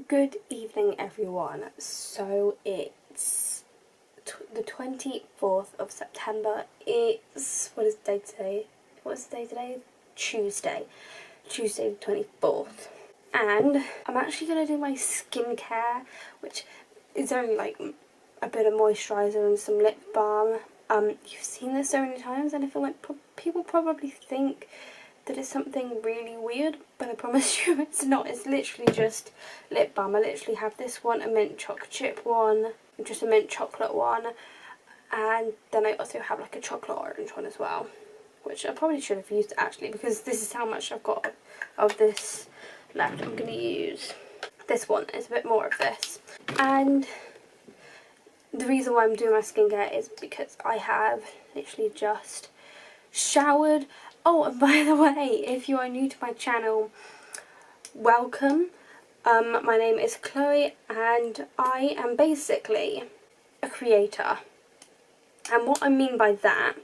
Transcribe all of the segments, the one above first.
Good evening, everyone. So it's the 24th of September. It's, what is the day today? What's the day today? Tuesday the 24th. And I'm actually going to do my skincare, which is only like a bit of moisturiser and some lip balm. You've seen this so many times, and I feel like people probably think that it's something really weird, but I promise you it's not. It's literally just lip balm. I literally have this one, a mint chocolate chip one, just a mint chocolate one, and then I also have like a chocolate orange one as well, which I probably should have used actually, because this is how much I've got of this left. I'm going to use this one. It's a bit more of this. And the reason why I'm doing my skincare is because I have literally just showered. Oh, and by the way, if you are new to my channel, welcome. My name is Chloe and I am basically a creator. And what I mean by that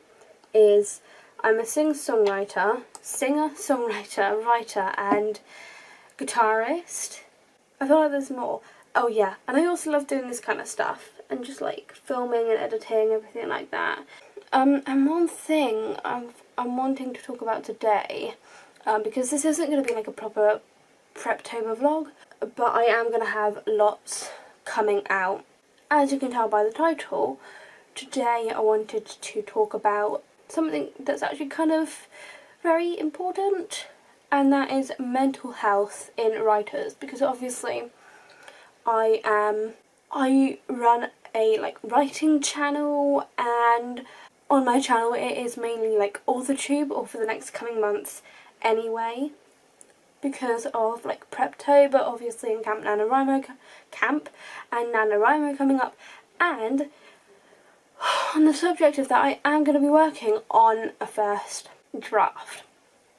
is I'm a singer-songwriter, writer and guitarist. I feel like there's more. Oh yeah, and I also love doing this kind of stuff and just like filming and editing, everything like that. And one thing I'm wanting to talk about today, because this isn't going to be like a proper Preptober vlog, but I am going to have lots coming out. As you can tell by the title, today I wanted to talk about something that's actually kind of very important, and that is mental health in writers, because obviously I run a like writing channel, and on my channel it is mainly like AuthorTube, or for the next coming months anyway, because of like Preptober obviously, and Camp and NaNoWriMo coming up. And on the subject of that, I am going to be working on a first draft,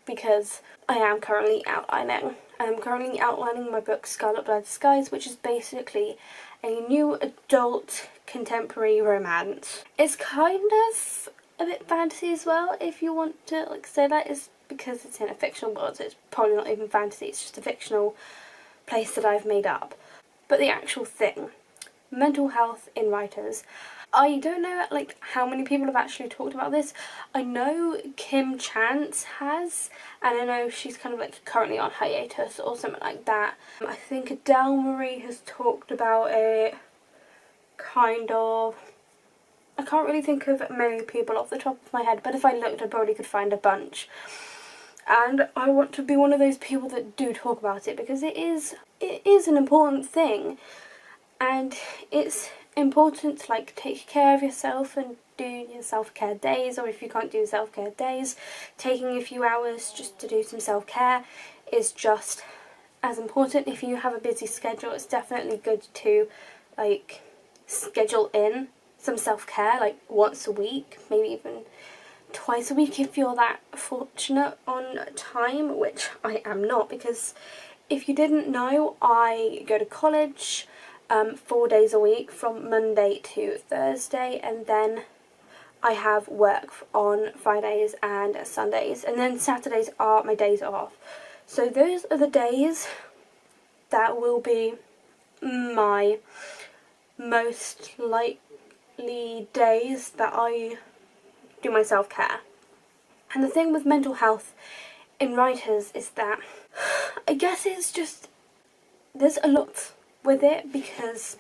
because I am currently outlining. I'm currently outlining my book Scarlet Blood Skies, which is basically a new adult contemporary romance. It's kind of a bit fantasy as well, if you want to like say that. Is because it's in a fictional world, so it's probably not even fantasy, it's just a fictional place that I've made up. But the actual thing, mental health in writers, I don't know like how many people have actually talked about this. I know Kim Chance has, and I know she's kind of like currently on hiatus or something like that. I think Adele Marie has talked about it, kind of. I can't really think of many people off the top of my head, but if I looked I probably could find a bunch. And I want to be one of those people that do talk about it, because it is an important thing, and it's important to like take care of yourself and do your self-care days, or if you can't do self-care days, taking a few hours just to do some self-care is just as important. If you have a busy schedule, it's definitely good to like schedule in some self-care like once a week, maybe even twice a week if you're that fortunate on time, which I am not, because if you didn't know, I go to college 4 days a week from Monday to Thursday, and then I have work on Fridays and Sundays, and then Saturdays are my days off. So those are the days that will be my most likely days that I do my self-care. And the thing with mental health in writers is that I guess it's just, there's a lot with it, because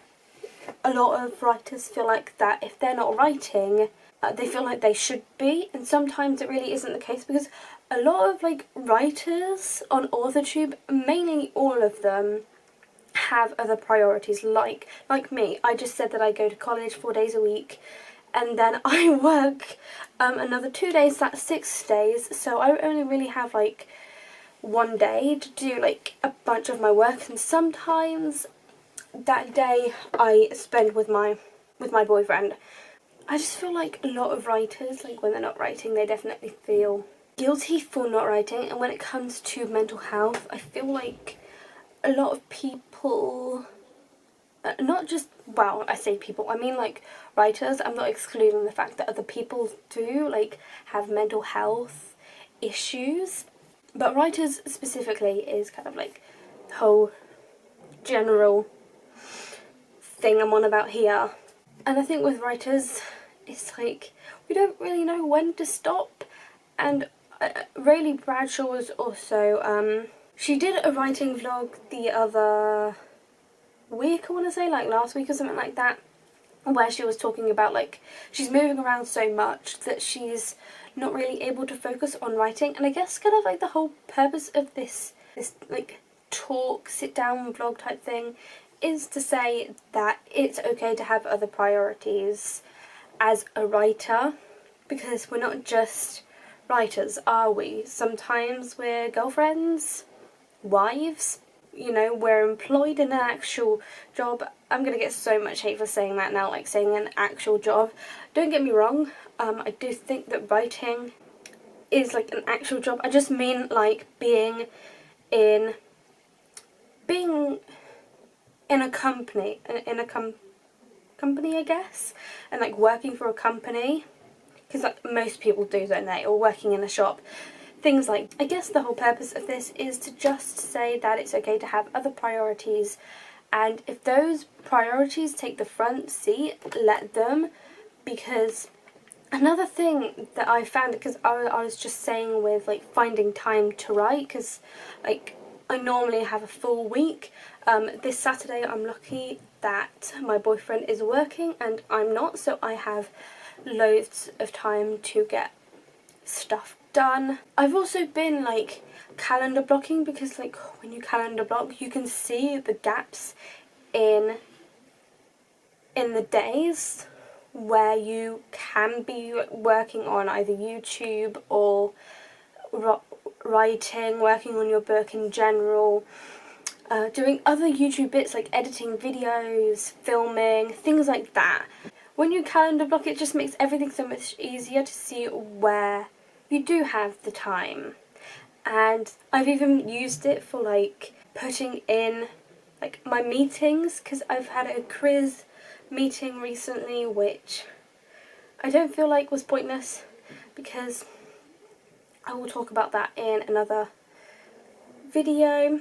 a lot of writers feel like that if they're not writing, they feel like they should be, and sometimes it really isn't the case, because a lot of like writers on AuthorTube, mainly all of them, have other priorities. Like me, I just said that I go to college 4 days a week, and then I work another 2 days, that's 6 days, so I only really have like 1 day to do like a bunch of my work, and sometimes that day I spend with my boyfriend. I just feel like a lot of writers, like when they're not writing, they definitely feel guilty for not writing, and when it comes to mental health, I feel like a lot of people, not just, well, I say people, I mean like writers, I'm not excluding the fact that other people do like have mental health issues, but writers specifically is kind of like the whole general thing I'm on about here. And I think with writers, it's like we don't really know when to stop. And Rayleigh Bradshaw was also, she did a writing vlog the other week, I want to say, like last week or something like that, where she was talking about like she's moving around so much that she's not really able to focus on writing. And I guess kind of like the whole purpose of this like talk, sit down vlog type thing is to say that it's okay to have other priorities as a writer, because we're not just writers, are we? Sometimes we're girlfriends, wives, you know, we're employed in an actual job. I'm gonna get so much hate for saying that now, like saying an actual job. Don't get me wrong, I do think that writing is like an actual job. I just mean like being in a company, company I guess, and like working for a company, because like most people do, don't they, or working in a shop, things like. I guess the whole purpose of this is to just say that it's okay to have other priorities, and if those priorities take the front seat, let them. Because another thing that I found, because I was just saying with like finding time to write, because like I normally have a full week. This Saturday I'm lucky that my boyfriend is working and I'm not, so I have loads of time to get stuff done. I've also been like calendar blocking, because like when you calendar block you can see the gaps in the days where you can be working on either YouTube or writing, working on your book in general, doing other YouTube bits like editing videos, filming, things like that. When you calendar block, it just makes everything so much easier to see where you do have the time. And I've even used it for like putting in like my meetings, because I've had a quiz meeting recently which I don't feel like was pointless, because I will talk about that in another video.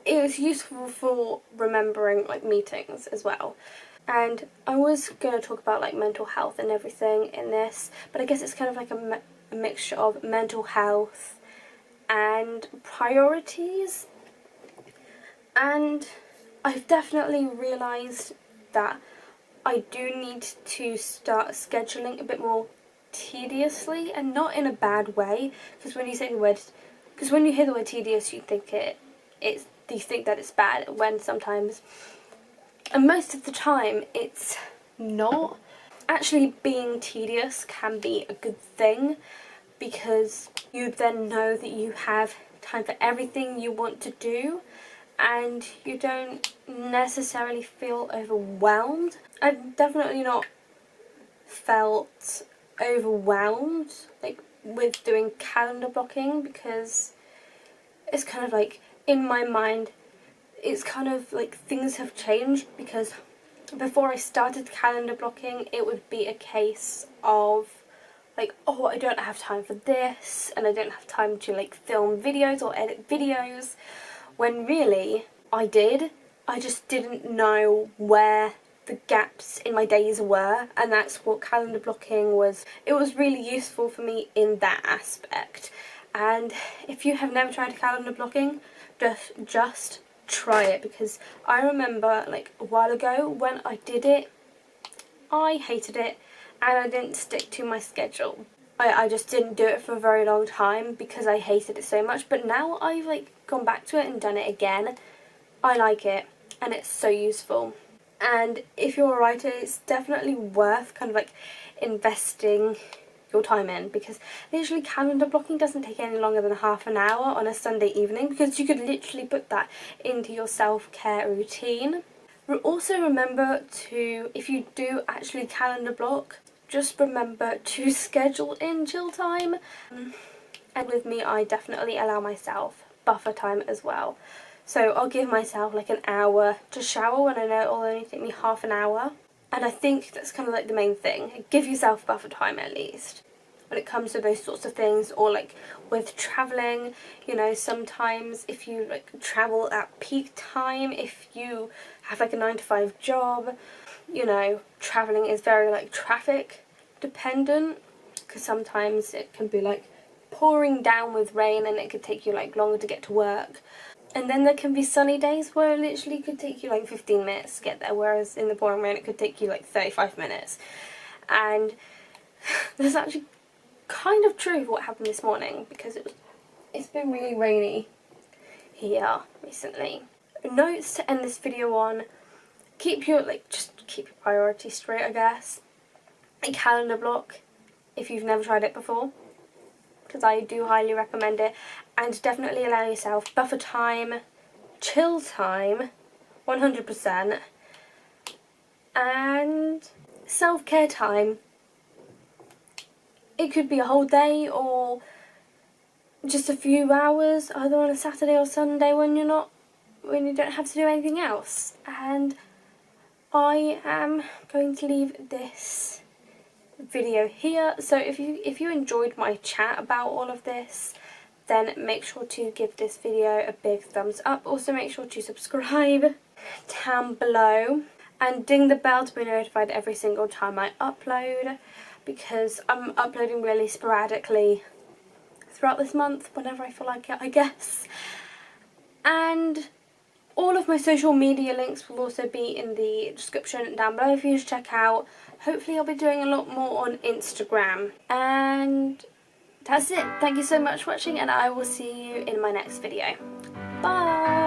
It was useful for remembering like meetings as well. And I was going to talk about like mental health and everything in this, but I guess it's kind of like a mixture of mental health and priorities. And I've definitely realised that I do need to start scheduling a bit more tediously, and not in a bad way, because when you hear the word tedious, you think you think that it's bad, when sometimes, and most of the time, it's not. Actually, being tedious can be a good thing, because you then know that you have time for everything you want to do, and you don't necessarily feel overwhelmed. I've definitely not felt overwhelmed like with doing calendar blocking, because it's kind of like in my mind it's kind of like things have changed, because before I started calendar blocking it would be a case of like, oh, I don't have time for this, and I don't have time to like film videos or edit videos, when really I did. I just didn't know where the gaps in my days were, and that's what calendar blocking was. It was really useful for me in that aspect. And if you have never tried calendar blocking, just try it, because I remember like a while ago when I did it, I hated it and I didn't stick to my schedule. I just didn't do it for a very long time because I hated it so much, but now I've like gone back to it and done it again. I like it and it's so useful. And if you're a writer, it's definitely worth kind of like investing your time in, because literally calendar blocking doesn't take any longer than half an hour on a Sunday evening, because you could literally put that into your self-care routine. Also remember to, if you do actually calendar block, just remember to schedule in chill time. And with me, I definitely allow myself buffer time as well. So I'll give myself like an hour to shower when I know it'll only take me half an hour. And I think that's kind of like the main thing. Give yourself buffer time at least. when it comes to those sorts of things. Or like with travelling, you know, sometimes if you like travel at peak time, if you have like a 9 to 5 job, you know, travelling is very like traffic dependent, because sometimes it can be like pouring down with rain and it could take you like longer to get to work. And then there can be sunny days where it literally could take you like 15 minutes to get there, whereas in the pouring rain it could take you like 35 minutes. And that's actually kind of true of what happened this morning, because it's been really rainy here recently. Notes to end this video on: keep your priorities straight, I guess. A calendar block if you've never tried it before, because I do highly recommend it. And definitely allow yourself buffer time, chill time, 100%, and self-care time. It could be a whole day or just a few hours, either on a Saturday or Sunday when you don't have to do anything else. And I am going to leave this video here. So if you enjoyed my chat about all of this, then make sure to give this video a big thumbs up. Also make sure to subscribe down below and ding the bell to be notified every single time I upload, because I'm uploading really sporadically throughout this month, whenever I feel like it, I guess. And all of my social media links will also be in the description down below for you to check out. Hopefully I'll be doing a lot more on Instagram. And that's it. Thank you so much for watching, and I will see you in my next video. Bye!